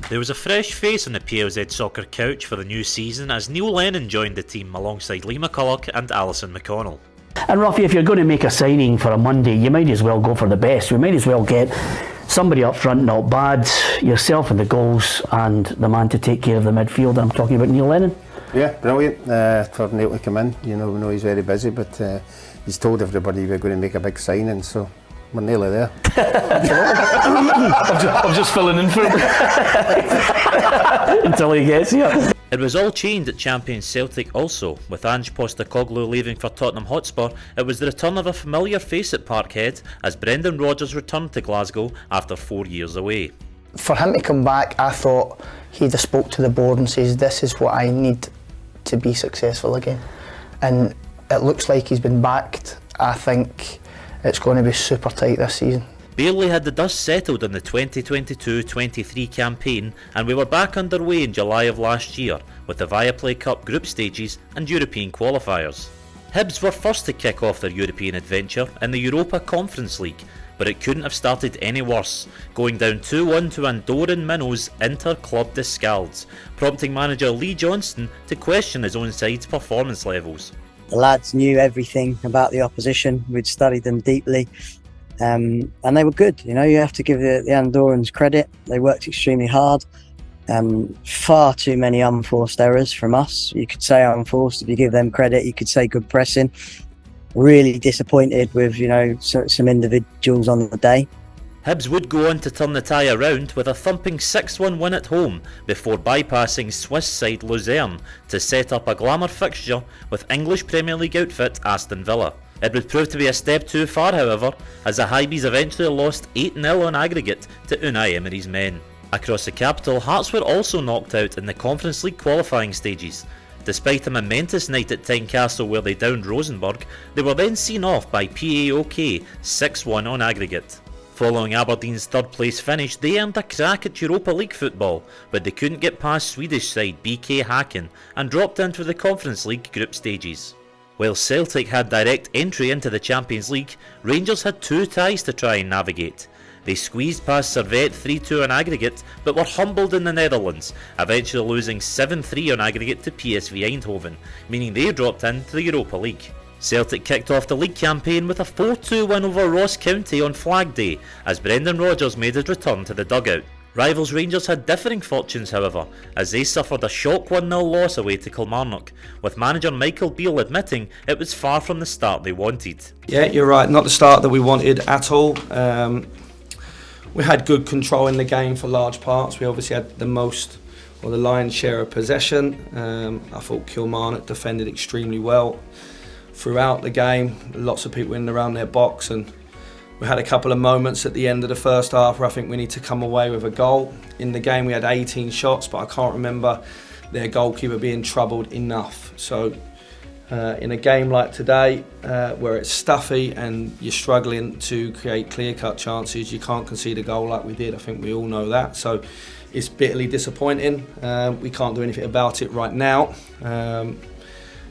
There was a fresh face on the PLZ soccer couch for the new season as Neil Lennon joined the team alongside Lee McCulloch and Alison McConnell. And Ruffy, if you're going to make a signing for a Monday, you might as well go for the best. We might as well get somebody up front, not bad, yourself in the goals, and the man to take care of the midfield. I'm talking about Neil Lennon. Yeah, brilliant for Neil to come in. You know, we know he's very busy, but he's told everybody we're going to make a big signing, so we're nearly there. I'm just filling in for him until he gets here. It was all changed at champion Celtic also. With Ange Postecoglou leaving for Tottenham Hotspur, it was the return of a familiar face at Parkhead as Brendan Rodgers returned to Glasgow after 4 years away. For him to come back, I thought he'd have spoke to the board and says, this is what I need to be successful again. And it looks like he's been backed. I think it's going to be super tight this season. Barely had the dust settled in the 2022-23 campaign, and we were back underway in July of last year with the Viaplay Cup group stages and European qualifiers. Hibs were first to kick off their European adventure in the Europa Conference League, but it couldn't have started any worse, going down 2-1 to Andorran minnows Inter-Club de Scalds, prompting manager Lee Johnstone to question his own side's performance levels. The lads knew everything about the opposition. We'd studied them deeply, and they were good. You know, you have to give the Andorrans credit. They worked extremely hard. Far too many unforced errors from us. You could say unforced if you give them credit. You could say good pressing. Really disappointed with, you know, some individuals on the day. Hibs would go on to turn the tie around with a thumping 6-1 win at home before bypassing Swiss side Luzerne to set up a glamour fixture with English Premier League outfit Aston Villa. It would prove to be a step too far, however, as the Hibees eventually lost 8-0 on aggregate to Unai Emery's men. Across the capital, Hearts were also knocked out in the Conference League qualifying stages. Despite a momentous night at Tynecastle where they downed Rosenborg, they were then seen off by PAOK 6-1 on aggregate. Following Aberdeen's third place finish, they earned a crack at Europa League football, but they couldn't get past Swedish side BK Häcken and dropped into the Conference League group stages. While Celtic had direct entry into the Champions League, Rangers had two ties to try and navigate. They squeezed past Servette 3-2 on aggregate, but were humbled in the Netherlands, eventually losing 7-3 on aggregate to PSV Eindhoven, meaning they dropped into the Europa League. Celtic kicked off the league campaign with a 4-2 win over Ross County on Flag Day, as Brendan Rodgers made his return to the dugout. Rivals Rangers had differing fortunes, however, as they suffered a shock 1-0 loss away to Kilmarnock, with manager Michael Beale admitting it was far from the start they wanted. Yeah, you're right, not the start that we wanted at all. We had good control in the game for large parts. We obviously had the most, or the lion's share of possession. I thought Kilmarnock defended extremely well throughout the game. Lots of people in and around their box, and we had a couple of moments at the end of the first half where I think we need to come away with a goal. In the game we had 18 shots, but I can't remember their goalkeeper being troubled enough. So in a game like today, where it's stuffy and you're struggling to create clear-cut chances, you can't concede a goal like we did. I think we all know that. So it's bitterly disappointing. We can't do anything about it right now.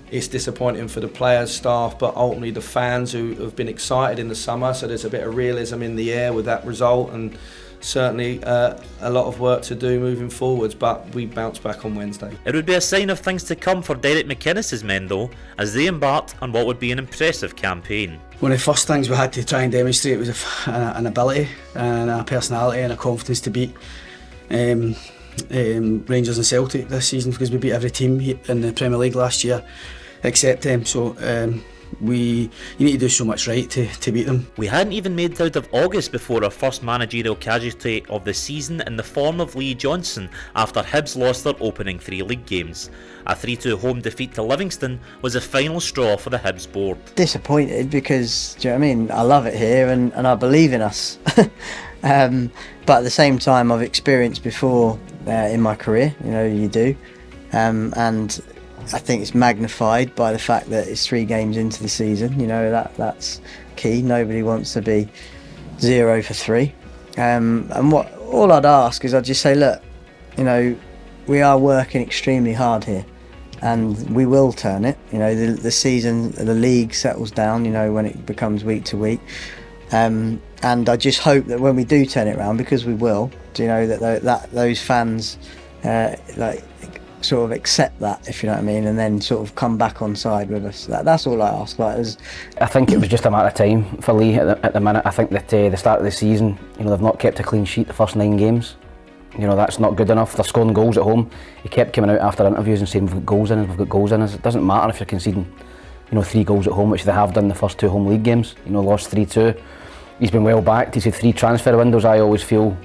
It's disappointing for the players, staff, but ultimately the fans who have been excited in the summer. So there's a bit of realism in the air with that result, and certainly a lot of work to do moving forwards, but we bounce back on Wednesday. It would be a sign of things to come for Derek McInnes's men though, as they embarked on what would be an impressive campaign. One of the first things we had to try and demonstrate was an ability and a personality and a confidence to beat Rangers and Celtic this season, because we beat every team in the Premier League last year except them. So you need to do so much right to beat them. We hadn't even made it out of August before our first managerial casualty of the season in the form of Lee Johnstone after Hibs lost their opening 3 league games. A 3-2 home defeat to Livingston was the final straw for the Hibs board. Disappointed because, do you know what I mean? I love it here and I believe in us. But at the same time, I've experienced before in my career, you know, you do. And I think it's magnified by the fact that it's 3 games into the season. You know, that's key. Nobody wants to be 0 for 3. And all I'd ask is I'd just say, look, you know, we are working extremely hard here, and we will turn it. You know, the season, the league settles down. You know, when it becomes week to week, And I just hope that when we do turn it around, because we will, that those fans sort of accept that, if you know what I mean, and then sort of come back on side with us. That's all I ask. I think it was just a matter of time for Lee at the minute. I think that the start of the season, they've not kept a clean sheet the first 9 games. That's not good enough. They're scoring goals at home. He kept coming out after interviews and saying we've got goals in us, we've got goals in us. It doesn't matter if you're conceding 3 goals at home, which they have done the first 2 home league games. Lost 3-2. He's been well backed. He's had 3 transfer windows. I always feel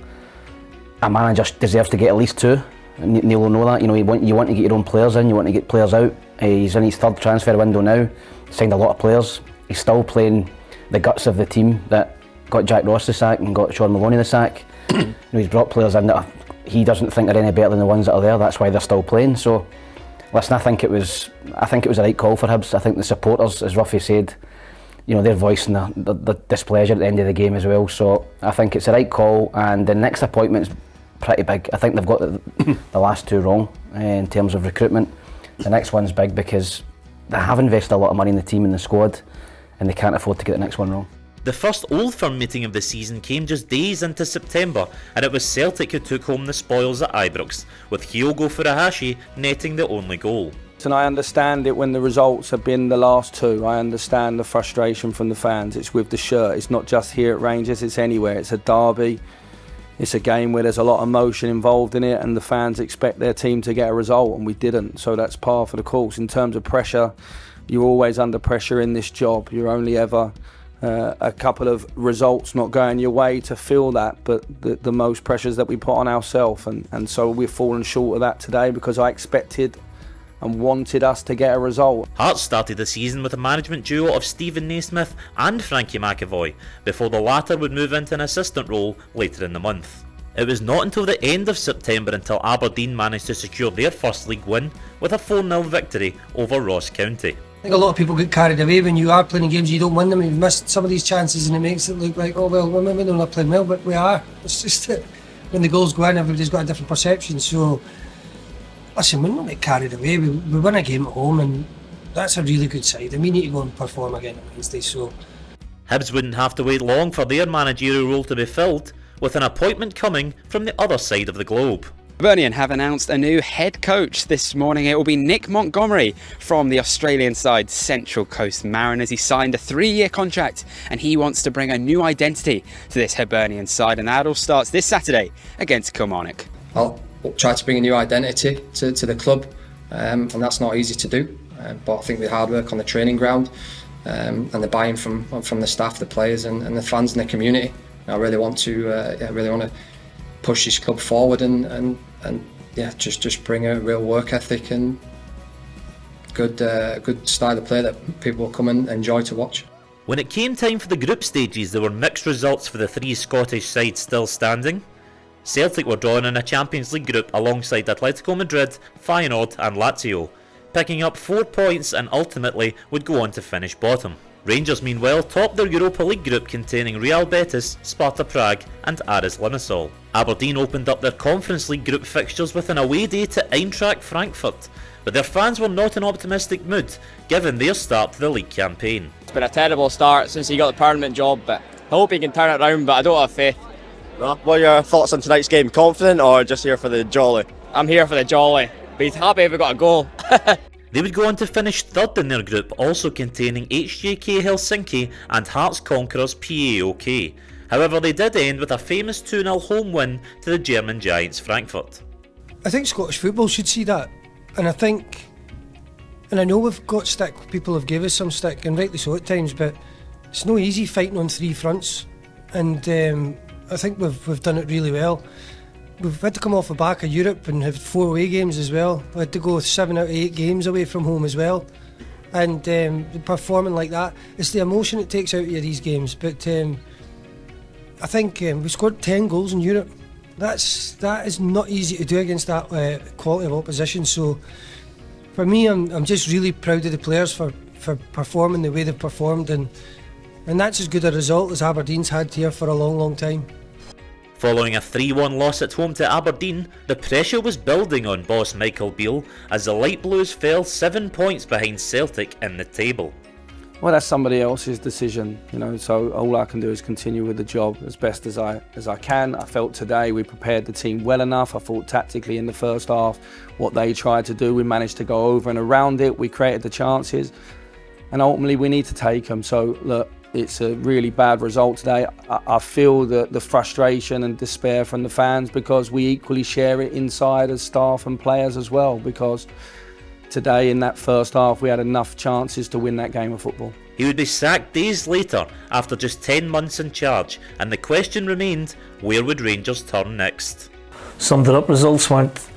a manager deserves to get at least 2. Neil will know that. You want to get your own players in, you want to get players out. He's in his 3rd transfer window now. Signed a lot of players. He's still playing the guts of the team that got Jack Ross the sack and got Sean Maloney the sack. He's brought players in that he doesn't think are any better than the ones that are there. That's why they're still playing. So, listen, I think it was a right call for Hibs. I think the supporters, as Ruffy said, they're voicing the displeasure at the end of the game as well. So I think it's a right call, and the next appointment's pretty big. I think they've got the last 2 wrong in terms of recruitment. The next one's big because they have invested a lot of money in the team and the squad, and they can't afford to get the next one wrong. The first Old Firm meeting of the season came just days into September, and it was Celtic who took home the spoils at Ibrox, with Hyogo Furuhashi netting the only goal. And I understand it when the results have been the last 2. I understand the frustration from the fans. It's with the shirt. It's not just here at Rangers, it's anywhere. It's a derby. It's a game where there's a lot of emotion involved in it, and the fans expect their team to get a result, and we didn't. So that's par for the course. In terms of pressure, you're always under pressure in this job. You're only ever a couple of results not going your way to feel that, but the most pressures that we put on ourselves, and so we've fallen short of that today because I expected and wanted us to get a result. Hearts started the season with a management duo of Stephen Naismith and Frankie McAvoy, before the latter would move into an assistant role later in the month. It was not until the end of September until Aberdeen managed to secure their first league win with a 4-0 victory over Ross County. I think a lot of people get carried away when you are playing games, you don't win them, you've missed some of these chances, and it makes it look like, oh well, we're not playing well, but we are. It's just that when the goals go in, everybody's got a different perception. So listen, we're not get carried away. We win a game at home, and that's a really good side, and we need to go and perform again on Wednesday. So Hibs wouldn't have to wait long for their managerial role to be filled, with an appointment coming from the other side of the globe. Hibernian have announced a new head coach this morning. It will be Nick Montgomery from the Australian side Central Coast Mariners. He signed a 3-year contract, and he wants to bring a new identity to this Hibernian side, and that all starts this Saturday against Kilmarnock. I'll try to bring a new identity to the club, and that's not easy to do, but I think with hard work on the training ground and the buy-in from the staff, the players and the fans and the community, I really want to push this club forward and just bring a real work ethic and good style of play that people will come and enjoy to watch. When it came time for the group stages, there were mixed results for the 3 Scottish sides still standing. Celtic were drawn in a Champions League group alongside Atletico Madrid, Feyenoord and Lazio, picking up 4 points and ultimately would go on to finish bottom. Rangers meanwhile topped their Europa League group containing Real Betis, Sparta Prague and Aris Limassol. Aberdeen opened up their Conference League group fixtures with an away day to Eintracht Frankfurt, but their fans were not in optimistic mood given their start to the league campaign. It's been a terrible start since he got the permanent job, but I hope he can turn it around, but I don't have faith. What are your thoughts on tonight's game? Confident or just here for the jolly? I'm here for the jolly, but he's happy if we got a goal. They would go on to finish third in their group, also containing HJK Helsinki and Hearts conquerors PAOK. However, they did end with a famous 2-0 home win to the German giants Frankfurt. I think Scottish football should see that, and I know we've got stick, people have given us some stick, and rightly so at times, but it's no easy fighting on 3 fronts, and I think we've done it really well. We've had to come off the back of Europe and have 4 away games as well. We had to go 7 out of 8 games away from home as well. And performing like that, it's the emotion it takes out of you, these games. But I think we scored 10 goals in Europe. That is not easy to do against that quality of opposition. So for me, I'm just really proud of the players for performing the way they've performed. And that's as good a result as Aberdeen's had here for a long, long time. Following a 3-1 loss at home to Aberdeen, the pressure was building on boss Michael Beale as the Light Blues fell 7 points behind Celtic in the table. Well, that's somebody else's decision, you know, so all I can do is continue with the job as best as I can. I felt today we prepared the team well enough. I thought tactically in the first half, what they tried to do, we managed to go over and around it. We created the chances, and ultimately we need to take them. So look, it's a really bad result today. I feel the frustration and despair from the fans, because we equally share it inside as staff and players as well, because today in that first half we had enough chances to win that game of football. He would be sacked days later after just 10 months in charge, and the question remained, where would Rangers turn next? Summed it up, results weren't,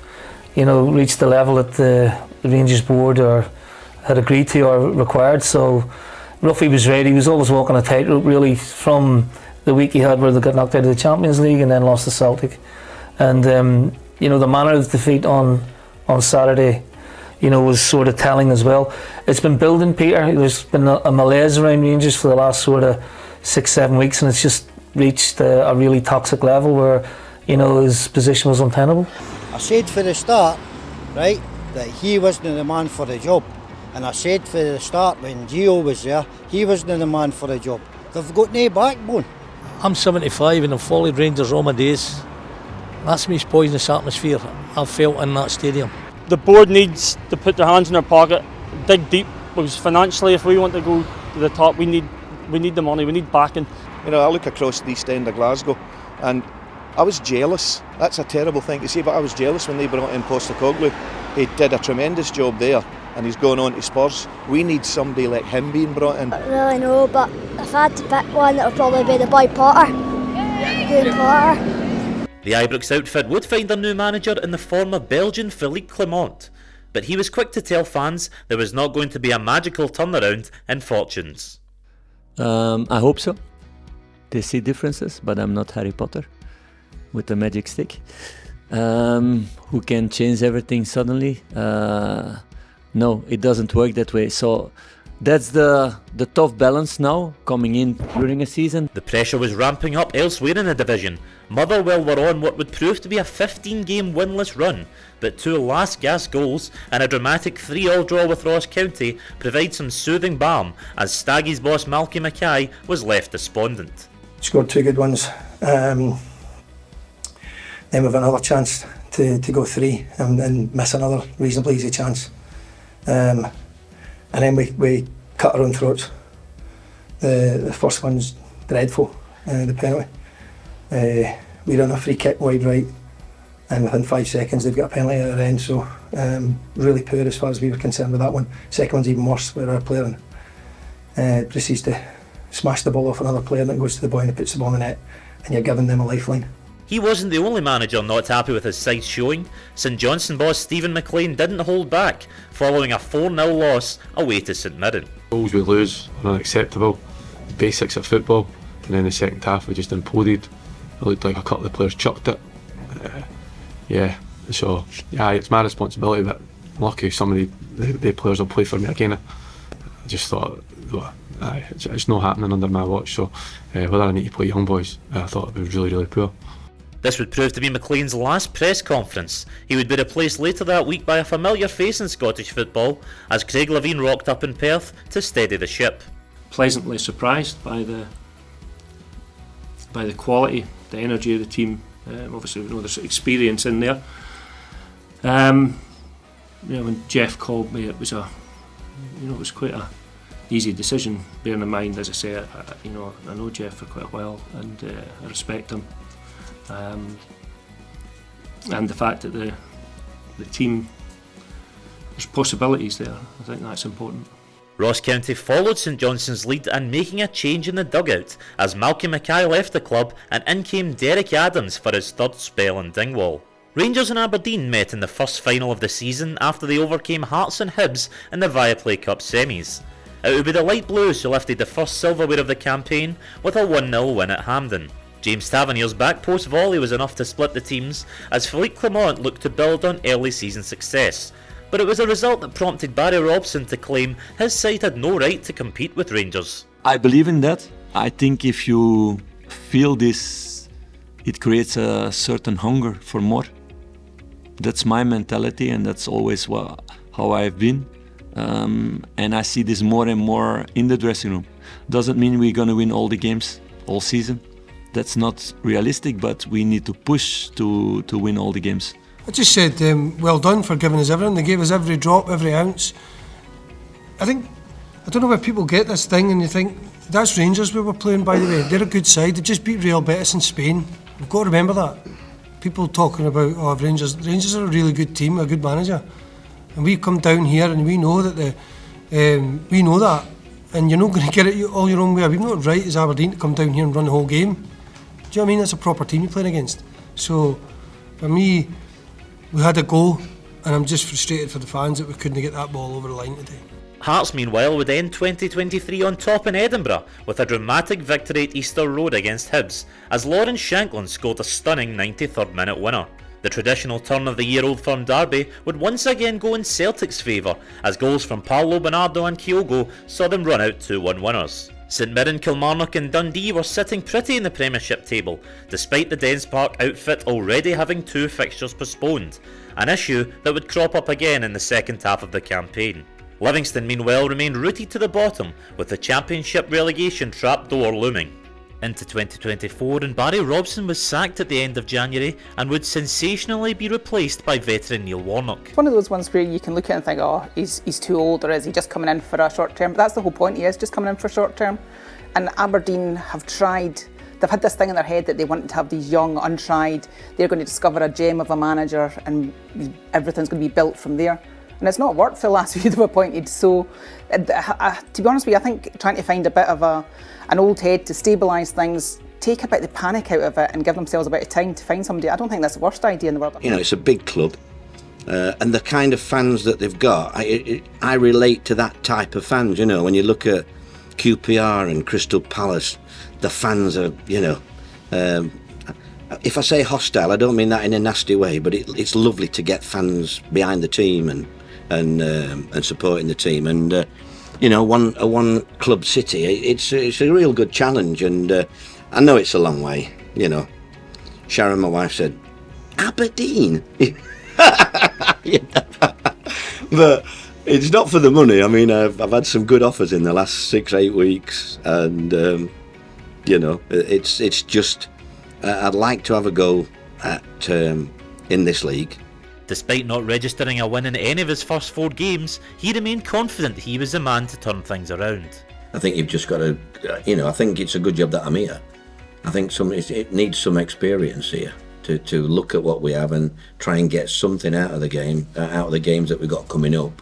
reached the level that the Rangers board or had agreed to or required, so Ruffy was ready. He was always walking a tightrope really, from the week he had where they got knocked out of the Champions League and then lost to Celtic, and the manner of defeat on Saturday was sort of telling as well. It's been building, Peter. There's been a malaise around Rangers for the last sort of 6-7 weeks, and it's just reached a really toxic level where his position was untenable. I said for the start, right, that he wasn't the man for the job, and I said for the start when Gio was there, he wasn't the man for the job. They've got no backbone. I'm 75 and I've followed Rangers all my days. That's the most poisonous atmosphere I've felt in that stadium. The board needs to put their hands in their pocket, dig deep, because financially, if we want to go to the top, we need the money, we need backing. I look across the east end of Glasgow and I was jealous. That's a terrible thing to say, but I was jealous when they brought in Postecoglou. He did a tremendous job there and he's gone on to Spurs. We need somebody like him being brought in. I don't really know, but if I had to pick one, it would probably be the boy Potter. Good Potter. The Ibrox outfit would find a new manager in the former Belgian Philippe Clement, but he was quick to tell fans there was not going to be a magical turnaround in fortunes. I hope so. They see differences, but I'm not Harry Potter with a magic stick who can change everything suddenly. No, it doesn't work that way. So that's the tough balance now coming in during a season. The pressure was ramping up elsewhere in the division. Motherwell were on what would prove to be a 15-game winless run, but 2 last-gasp goals and a dramatic 3-3 draw with Ross County provide some soothing balm as Staggy's boss Malky Mackay was left despondent. Scored 2 good ones. Then we've another chance to go 3 and miss another reasonably easy chance. And then we cut our own throats. The first one's dreadful, the penalty. We run a free kick wide right, and within 5 seconds they've got a penalty at their end, so really poor as far as we were concerned with that one. Second one's even worse, where our player proceeds to smash the ball off another player and it goes to the boy and he puts the ball in the net, and you're giving them a lifeline. He wasn't the only manager not happy with his side's showing. St Johnstone boss Stephen McLean didn't hold back, following a 4-0 loss away to St Mirren. Goals we lose are unacceptable, the basics of football, and then the second half we just imploded. It looked like a couple of players chucked it. It's my responsibility, but I'm lucky some of the players will play for me again. I just thought, it's not happening under my watch, so whether I need to play young boys, I thought it was really, really poor. This would prove to be McLean's last press conference. He would be replaced later that week by a familiar face in Scottish football as Craig Levein rocked up in Perth to steady the ship. Pleasantly surprised by the quality, the energy of the team. Obviously we know there's experience in there. When Jeff called me, it was it was quite a easy decision, bearing in mind, as I say, I know Jeff for quite a while and I respect him. And the fact that the team, there's possibilities there, I think that's important. Ross County followed St Johnstone's lead and making a change in the dugout as Malky Mackay left the club and in came Derek Adams for his third spell in Dingwall. Rangers and Aberdeen met in the first final of the season after they overcame Hearts and Hibs in the Viaplay Cup semis. It would be the Light Blues who lifted the first silverware of the campaign with a 1-0 win at Hampden. James Tavernier's back post volley was enough to split the teams as Philippe Clement looked to build on early season success. But it was a result that prompted Barry Robson to claim his side had no right to compete with Rangers. I believe in that. I think if you feel this, it creates a certain hunger for more. That's my mentality and that's always how I've been. and I see this more and more in the dressing room. Doesn't mean we're going to win all the games all season. That's not realistic, but we need to push to win all the games. I just said well done for giving us everything. They gave us every drop, every ounce. I don't know where people get this thing and you think, that's Rangers we were playing, by the way. They're a good side. They just beat Real Betis in Spain. We've got to remember that. People talking about, oh, Rangers are a really good team, a good manager. And we come down here and we know that we know that. And you're not going to get it all your own way. We've not right as Aberdeen to come down here and run the whole game. Do you know what I mean? That's a proper team you're playing against. So, for me, we had a go, and I'm just frustrated for the fans that we couldn't get that ball over the line today. Hearts, meanwhile, would end 2023 on top in Edinburgh with a dramatic victory at Easter Road against Hibs, as Lawrence Shankland scored a stunning 93rd minute winner. The traditional turn of the year Old Firm derby would once again go in Celtic's favour, as goals from Paolo Bernardo and Kyogo saw them run out 2-1 winners. St Mirren, Kilmarnock and Dundee were sitting pretty in the Premiership table, despite the Dens Park outfit already having 2 fixtures postponed, an issue that would crop up again in the second half of the campaign. Livingston, meanwhile, remained rooted to the bottom, with the Championship relegation trapdoor looming. Into 2024, and Barry Robson was sacked at the end of January and would sensationally be replaced by veteran Neil Warnock. One of those ones where you can look at it and think, oh, he's too old, or is he just coming in for a short term? But that's the whole point, he is just coming in for short term. And Aberdeen have tried, they've had this thing in their head that they want to have these young, untried, they're going to discover a gem of a manager and everything's going to be built from there. And it's not worked for the last few they've appointed. So, to be honest with you, I think trying to find a bit of an old head to stabilise things, take a bit of the panic out of it and give themselves a bit of time to find somebody, I don't think that's the worst idea in the world. You know, it's a big club, and the kind of fans that they've got, I relate to that type of fans. You know, when you look at QPR and Crystal Palace, the fans are, you know, if I say hostile, I don't mean that in a nasty way, but it's lovely to get fans behind the team and supporting the team, and you know, one club city, it's a real good challenge, and I know it's a long way. You know, Sharon, my wife, said Aberdeen, but it's not for the money. I mean, I've had some good offers in the last 6-8 weeks, and you know, it's just I'd like to have a go at in this league. Despite not registering a win in any of his first 4 games, he remained confident he was the man to turn things around. I think you've just got to, you know, I think it's a good job that I'm here. I think it needs some experience here to look at what we have and try and get something out of the game, out of the games that we've got coming up.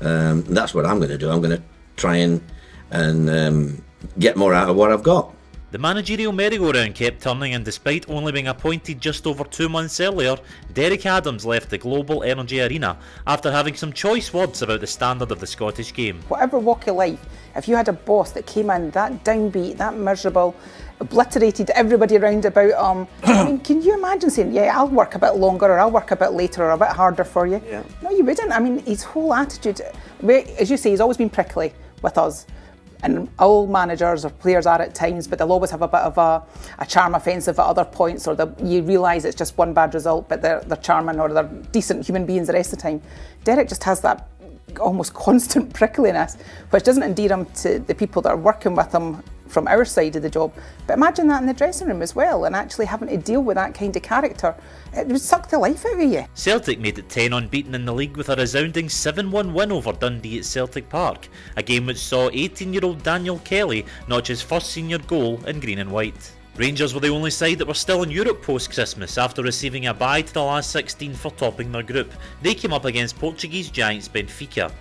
And that's what I'm going to do. I'm going to try and get more out of what I've got. The managerial merry-go-round kept turning, and despite only being appointed just over 2 months earlier, Derek Adams left the Global Energy Arena after having some choice words about the standard of the Scottish game. Whatever walk of life, if you had a boss that came in that downbeat, that miserable, obliterated everybody around about I mean, can you imagine saying, yeah, I'll work a bit longer, or I'll work a bit later, or a bit harder for you? Yeah. No, you wouldn't. I mean, his whole attitude, as you say, he's always been prickly with us. And all managers or players are at times, but they'll always have a bit of a charm offensive at other points, or you realise it's just one bad result, but they're charming, or they're decent human beings the rest of the time. Derek just has that almost constant prickliness, which doesn't endear him to the people that are working with him from our side of the job. But imagine that in the dressing room as well, and actually having to deal with that kind of character. It would suck the life out of you. Celtic made it 10 unbeaten in the league with a resounding 7-1 win over Dundee at Celtic Park, a game which saw 18-year-old Daniel Kelly notch his first senior goal in green and white. Rangers were the only side that were still in Europe post-Christmas after receiving a bye to the last 16 for topping their group. They came up against Portuguese giants Benfica.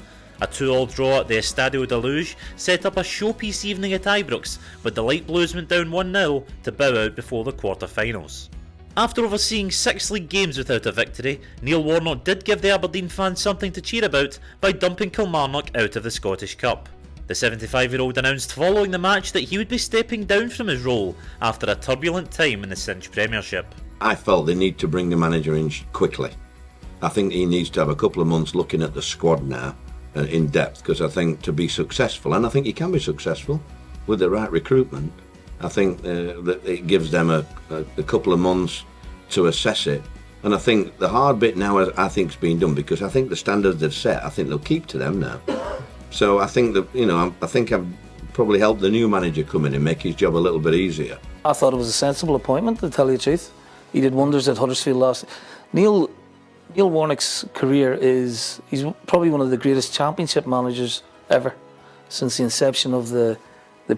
A 2-2 draw at the Estadio da Luz set up a showpiece evening at Ibrox, but the Light Blues went down 1-0 to bow out before the quarter-finals. After overseeing 6 league games without a victory, Neil Warnock did give the Aberdeen fans something to cheer about by dumping Kilmarnock out of the Scottish Cup. The 75-year-old announced following the match that he would be stepping down from his role after a turbulent time in the Cinch Premiership. I felt they need to bring the manager in quickly. I think he needs to have a couple of months looking at the squad now in depth, because I think to be successful, and I think he can be successful with the right recruitment, I think that it gives them a couple of months to assess it. And I think the hard bit now, I think, has been done, because I think the standards they've set, I think they'll keep to them now. So I think that, you know, I think I've probably helped the new manager come in and make his job a little bit easier. I thought it was a sensible appointment, to tell you the truth. He did wonders at Huddersfield last. Neil Warnock's career he's probably one of the greatest championship managers ever, since the inception of the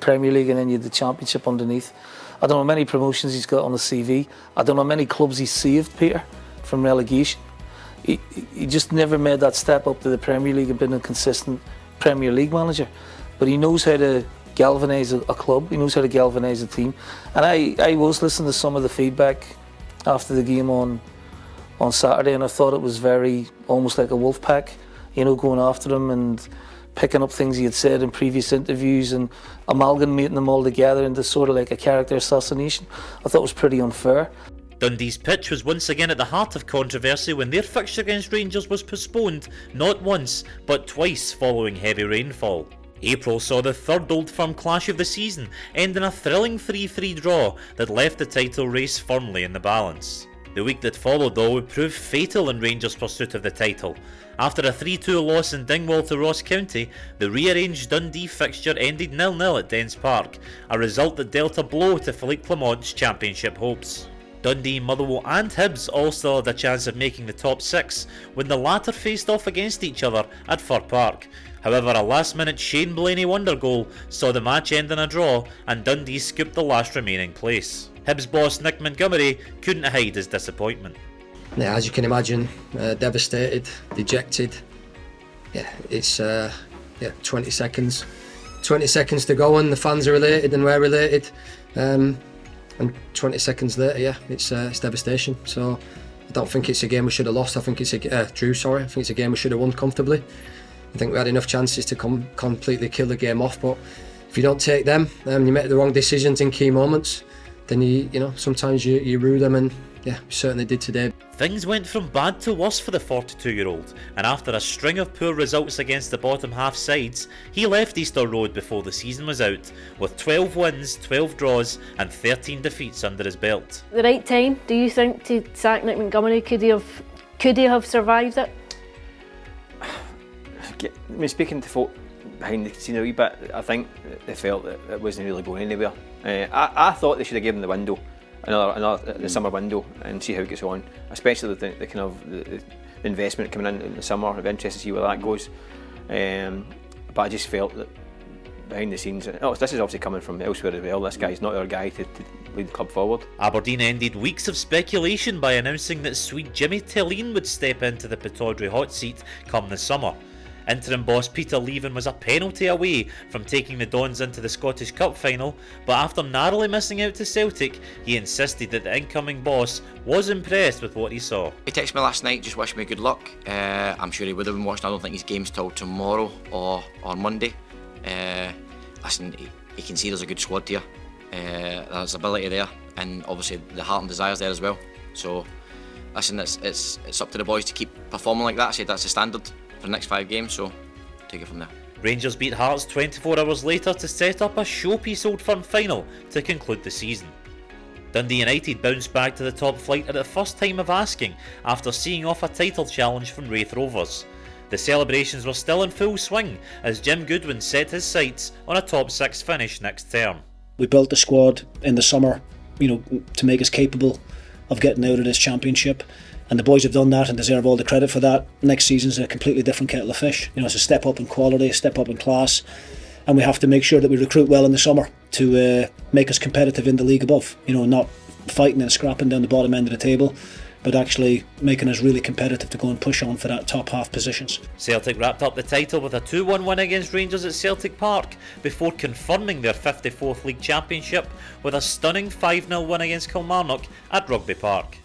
Premier League, and then you had the championship underneath. I don't know how many promotions he's got on the CV. I don't know how many clubs he's saved, Peter, from relegation. He just never made that step up to the Premier League and been a consistent Premier League manager. But he knows how to galvanise a club, he knows how to galvanise a team. And I was listening to some of the feedback after the game on Saturday, and I thought it was very, almost like a wolf pack, you know, going after him and picking up things he had said in previous interviews and amalgamating them all together into sort of like a character assassination. I thought it was pretty unfair. Dundee's pitch was once again at the heart of controversy when their fixture against Rangers was postponed not once but twice following heavy rainfall. April saw the third Old Firm clash of the season end in a thrilling 3-3 draw that left the title race firmly in the balance. The week that followed, though, would prove fatal in Rangers' pursuit of the title. After a 3-2 loss in Dingwall to Ross County, the rearranged Dundee fixture ended 0-0 at Dens Park, a result that dealt a blow to Philippe Clement's championship hopes. Dundee, Motherwell and Hibs all still had a chance of making the top six when the latter faced off against each other at Fir Park. However, a last-minute Shane Blaney wonder goal saw the match end in a draw and Dundee scooped the last remaining place. Hibs boss Nick Montgomery couldn't hide his disappointment. Yeah, as you can imagine, devastated, dejected. Yeah, it's 20 seconds. 20 seconds to go and the fans are related and we're related. And 20 seconds later, it's devastation. So I don't think it's a game we should have lost. I think it's drew. I think it's a game we should have won comfortably. I think we had enough chances to completely kill the game off, but if you don't take them, you make the wrong decisions in key moments, then you know sometimes you rue them, and yeah, we certainly did today. Things went from bad to worse for the 42-year-old, and after a string of poor results against the bottom half sides, he left Easter Road before the season was out, with 12 wins, 12 draws and 13 defeats under his belt. The right time, do you think, to sack Nick Montgomery? Could he have survived it? I mean, speaking to folk behind the scenes a wee bit, I think they felt that it wasn't really going anywhere. I thought they should have given the window, the summer window, and see how it gets on, especially with the kind of the investment coming in the summer. I'm interested to see where that goes. But I just felt that behind the scenes, this is obviously coming from elsewhere as well, this guy's not our guy to lead the club forward. Aberdeen ended weeks of speculation by announcing that Swede Jimmy Tillin would step into the Pittodrie hot seat come the summer. Interim boss Peter Leven was a penalty away from taking the Dons into the Scottish Cup final, but after narrowly missing out to Celtic, he insisted that the incoming boss was impressed with what he saw. He texted me last night, just wished me good luck. I'm sure he would have been watching. I don't think his game's till tomorrow or Monday. Listen, he can see there's a good squad here. There's ability there, and obviously the heart and desires there as well. So, listen, it's up to the boys to keep performing like that. I said that's the standard for the next 5 games, so take it from there. Rangers beat Hearts 24 hours later to set up a showpiece Old Firm final to conclude the season. Dundee United bounced back to the top flight at the first time of asking after seeing off a title challenge from Wraith Rovers. The celebrations were still in full swing as Jim Goodwin set his sights on a top 6 finish next term. We built the squad in the summer, to make us capable of getting out of this championship. And the boys have done that and deserve all the credit for that. Next season's a completely different kettle of fish. It's a step up in quality, a step up in class, and we have to make sure that we recruit well in the summer to make us competitive in the league above. Not fighting and scrapping down the bottom end of the table, but actually making us really competitive to go and push on for that top half positions. Celtic wrapped up the title with a 2-1 win against Rangers at Celtic Park before confirming their 54th league championship with a stunning 5-0 win against Kilmarnock at Rugby Park.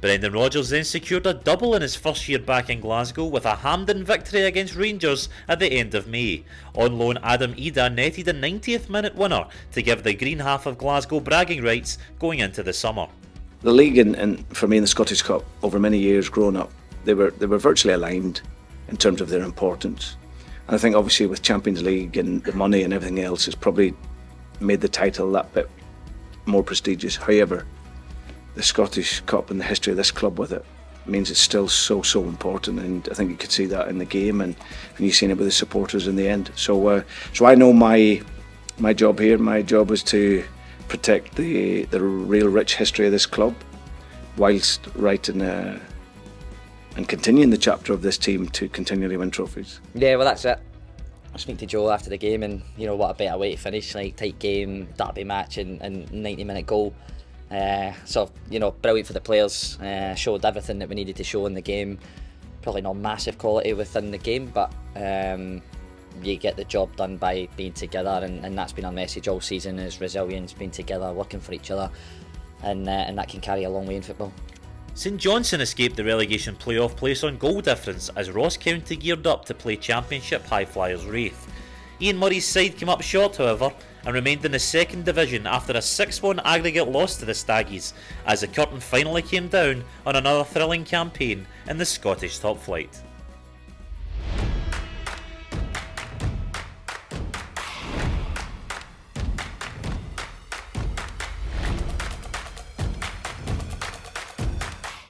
Brendan Rodgers then secured a double in his first year back in Glasgow with a Hampden victory against Rangers at the end of May. On loan, Adam Ida netted a 90th minute winner to give the green half of Glasgow bragging rights going into the summer. The league and for me in the Scottish Cup over many years growing up, they were virtually aligned in terms of their importance. And I think obviously with Champions League and the money and everything else, it's probably made the title that bit more prestigious. However, the Scottish Cup and the history of this club with it means it's still so important, and I think you could see that in the game, and you've seen it with the supporters in the end. So I know my job here. My job is to protect the real rich history of this club, whilst writing and continuing the chapter of this team to continually win trophies. Yeah, well, that's it. I speak to Joe after the game, and you know, what a better way to finish, like tight game, derby match, and 90-minute goal. So you know, brilliant for the players. Showed everything that we needed to show in the game. Probably not massive quality within the game, but you get the job done by being together, and that's been our message all season: is resilience, being together, working for each other, and that can carry a long way in football. St Johnstone escaped the relegation playoff place on goal difference as Ross County geared up to play Championship high flyers Wraith. Ian Murray's side came up short, however, and remained in the second division after a 6-1 aggregate loss to the Staggies, as the curtain finally came down on another thrilling campaign in the Scottish top flight.